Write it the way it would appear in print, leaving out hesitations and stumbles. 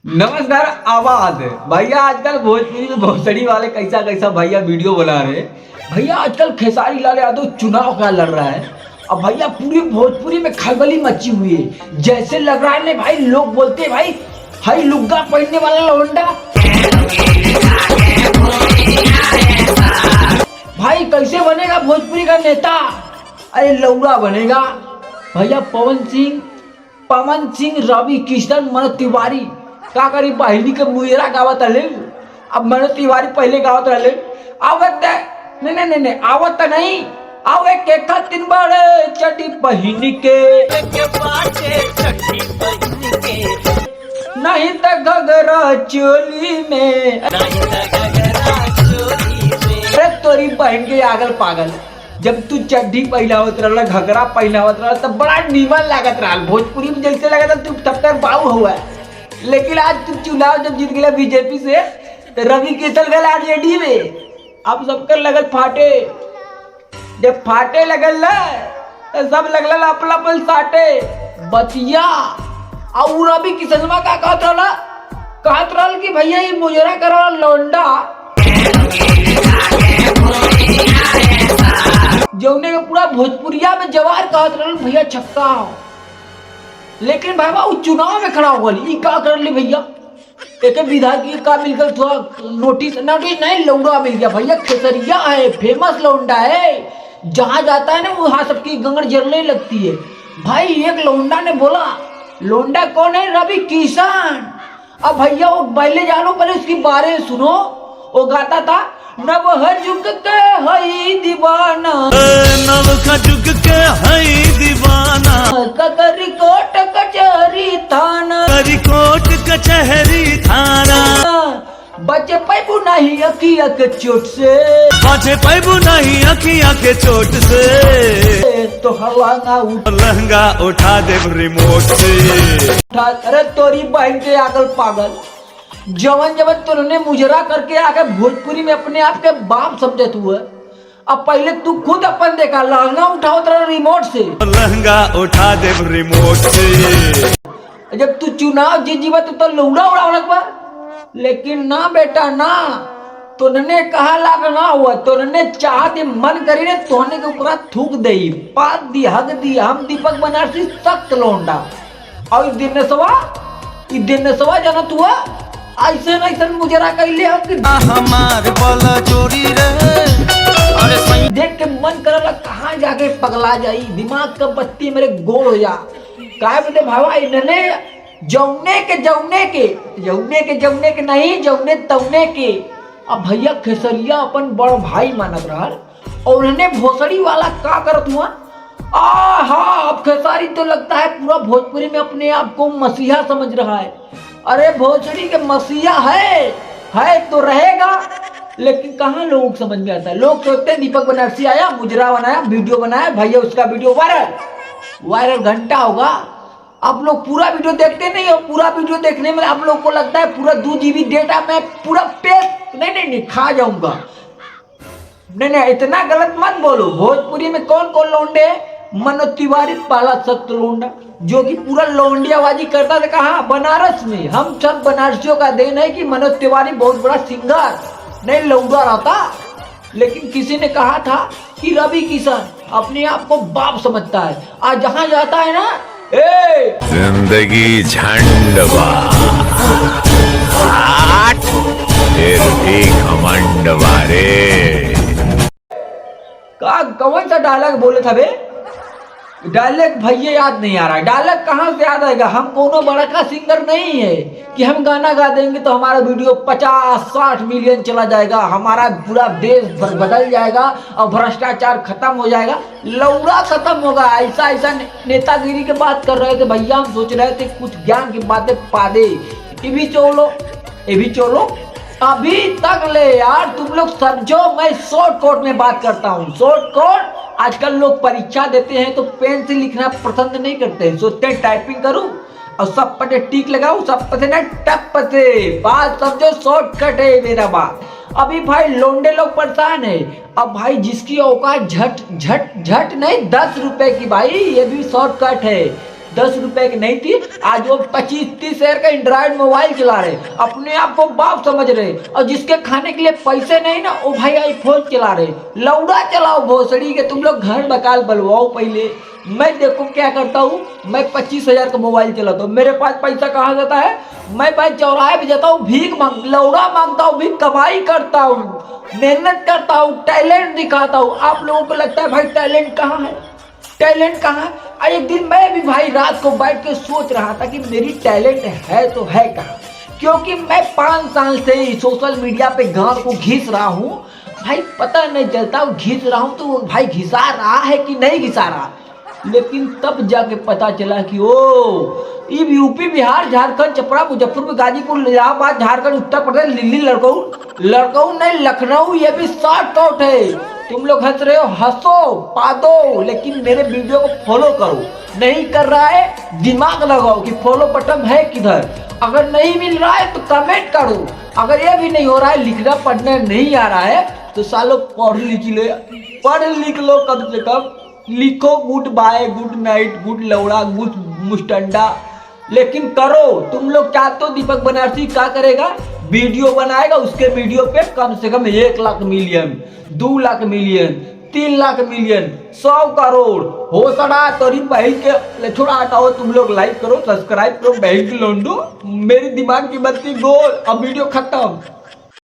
नमस्कार आवाज भैया। आजकल भोजपुरी में भोसड़ी वाले कैसा कैसा भैया वीडियो बना रहे हैं। भैया आजकल खेसारी लाल यादव चुनाव का लड़ रहा है। अब भैया पूरी भोजपुरी में खलबली मची हुई है। जैसे लग रहा है भाई, लोग बोलते हैं भाई हाई लुग्गा पहनने वाला लौंडा भाई कैसे बनेगा भोजपुरी का नेता। अरे लौड़ा बनेगा भैया। पवन सिंह रवि किशन मनोज तिवारी का करी पहली के मुएरा गावत रहे। अब मनोज तिवारी पहले गावत रहे। आवत नहीं आवत नहीं आवे के खातिर बड़े चटी पहनी के नहीं त घगरा चोली में। अरे तोरी बहन के आगल पागल, जब तू चड्डी पहनावत रहा घगरा पहनावत रहा तब बड़ा नीमन लागत रहा। भोजपुरी में जैसे लगा था तू टक्कर बाऊ हुआ है। लेकिन आज तू चुनाव जब जीत गया बीजेपी से तो रवि किशन गल आरजेडी में। अब सबके लगल फाटे, जब फाटे लगल ना तो सब लगल अपना अपन साटे बतिया। और रवि किशनवा का कहत रहल कि भैया ये मुजरा करो लौंडा जौने के पूरा भोजपुरिया में जवार कहत रहल भैया छक्का। लेकिन बाबा वो चुनाव में खड़ा हो गई का कर ली भैया। एक विधायक का मिलकर थोड़ा नोटिस नहीं लौंडा मिल गया भैया। खेसरिया है, फेमस लौंडा है। जहां जाता है ना वहां सबकी गंगड़ जरने लगती है भाई। एक लौंडा ने बोला, लौंडा कौन है? रवि किशन। अब भैया वो पहले जानो, पहले उसकी बारे सुनो। वो गाता था नव जुग के हई दीवाना, नव जुग के हई दीवाना, ककरी कोट कचहरी थाना, कोट कचहरी थाना। बचे पैबू नहीं अखिया के चोट से, बचे पैबू नहीं अखिया के चोट से। तो हवा उठ लहंगा उठा दे रिमोट से। अरे तोरी बहन के आगल पागल, जवन जवन तुमने मुजरा करके आगे भोजपुरी में अपने आप के बाप समझे तू है। अब पहले तू खुद अपन देखा लहंगा उठाओ तेरा रिमोट से, लहंगा उठा दे रिमोट से। जब तू चुनाव जीत जीवा तो लौड़ा उड़ा लगवा। लेकिन ना बेटा ना, तुमने कहा लाग ना हुआ। तुमने चाह दे मन करी ने तोहने के ऊपर थूक दई पात दी हग दी। हम दीपक बनारसी सख्त लौंडा और दिन सवा जाना तू ऐसे नहीं मुजरा कैले हमार बोला चोरी रे। अरे देख के मन करला कहाँ जाके पगला जाई। दिमाग का बत्ती मेरे गोल हो जा। काय बोले भावा इन्होंने जौने के नहीं जौने तौने के। अब भैया खेसरिया अपन बड़ भाई मानत रहा और उन्होंने भोसड़ी वाला का करत हुआ। अब खेसारी तो लगता है पूरा भोजपुरी में अपने आप को मसीहा समझ रहा है। अरे भोजपुरी के मसीहा है तो रहेगा। लेकिन कहाँ लोगों को समझ में आता है। लोग सोचते हैं दीपक बनारसी आया, मुजरा बनाया, वीडियो बनाया, भैया उसका वीडियो वायरल घंटा होगा। आप लोग पूरा वीडियो देखते नहीं हो। पूरा वीडियो देखने में आप लोग को लगता है पूरा 2 GB डेटा में पूरा पेज नहीं खा जाऊंगा। नहीं इतना गलत मत बोलो। भोजपुरी में कौन कौन लौंडे? मनोज तिवारी पहला सख्त लौंडा जो कि पूरा लौंडियाबाजी करता था। कहाँ? बनारस में। हम सब बनारसियों का देन है कि मनोज तिवारी बहुत बड़ा सिंगर नहीं लौंडा रहता। लेकिन किसी ने कहा था कि रवि किशन अपने आप को बाप समझता है। आज जहां जाता है ना जिंदगी झंडवा फिर भी घमंडवा रे। कौन सा डायलॉग बोले था बे? डायलॉग भैया याद नहीं आ रहा है। डायलॉग कहाँ से याद आएगा? हम कोनो बड़ा का सिंगर नहीं है कि हम गाना गा देंगे तो हमारा वीडियो 50-60 मिलियन चला जाएगा, हमारा पूरा देश बदल जाएगा और भ्रष्टाचार खत्म हो जाएगा, लौड़ा खत्म होगा। ऐसा नेतागिरी की बात कर रहे थे भैया। हम सोच रहे थे कुछ ज्ञान की बातें पा दे। ये भी चलो अभी तक ले यार तुम लोग समझो। मैं शॉर्टकट में बात करता हूँ। शॉर्टकट आजकल लोग परीक्षा देते हैं तो पेन से लिखना पसंद नहीं करते हैं। सोचते हैं टाइपिंग करूं और सब पते टिक लगाऊं, सब पते ना टप पते। बात समझो, शॉर्टकट है मेरा बात। अभी भाई लोंडे लोग परेशान है। अब भाई जिसकी औकात झट नहीं 10 रुपए की भाई, ये भी शॉर्टकट है। 10 रुपए की नहीं थी, आज वो 25-30 हजार का एंड्रॉइड मोबाइल चला रहे, अपने आप को बाप समझ रहे। और जिसके खाने के लिए पैसे नहीं ना, वो भाई आईफोन चला रहे। लौड़ा चलाओ भोसड़ी के, तुम लोग घर बकाल बलवाओ पहले। मैं देखो क्या करता हूँ, मैं 25 हजार का मोबाइल चलाता हूँ, मेरे पास पैसा कहाँ जाता है, मैं भाई चौराहे पे जाता हूँ, भीख मांग, लौड़ा मांगता हूँ, भीख कमाई करता हूँ, मेहनत करता हूँ, टैलेंट दिखाता हूँ। आप लोगों को लगता है भाई टैलेंट कहाँ है, टैलेंट कहाँ है। एक दिन मैं भी भाई रात को बैठ के सोच रहा था कि मेरी टैलेंट है तो है कहाँ, क्योंकि मैं 5 साल से सोशल मीडिया पे गांव को घिस रहा हूँ भाई, पता नहीं चलता घिस रहा हूँ तो भाई घिसा रहा है कि नहीं घिसा रहा। लेकिन तब जाके पता चला कि ओ यूपी बिहार झारखंड छपरा मुजफ्फरपुर गाजीपुर इलाहाबाद झारखंड उत्तर प्रदेश दिल्ली लड़कऊ नहीं लखनऊ, ये भी शॉर्टकट है। तुम लोग हंस रहे हो, हंसो पादो, लेकिन मेरे वीडियो को फॉलो करो। नहीं कर रहा है दिमाग लगाओ कि फॉलो बटन है किधर, अगर नहीं मिल रहा है तो कमेंट करो, अगर ये भी नहीं हो रहा है लिखना पढ़ना नहीं आ रहा है तो सालों पढ़ लिख लो कम से कम, लिखो goodbye good night good लौड़ा गुड मुस्टंडा, लेकिन करो। तुम लोग चाहते हो दीपक बनारसी क्या करेगा, वीडियो बनाएगा, उसके वीडियो पे कम से कम 1 lakh million 2 lakh million 3 lakh million 100 crore हो सड़ा। तोरी बहन के छोड़ा हटाओ, तुम लोग लाइक करो सब्सक्राइब करो, बहन की लोंडो, मेरी दिमाग की बत्ती गोल। अब वीडियो खत्म।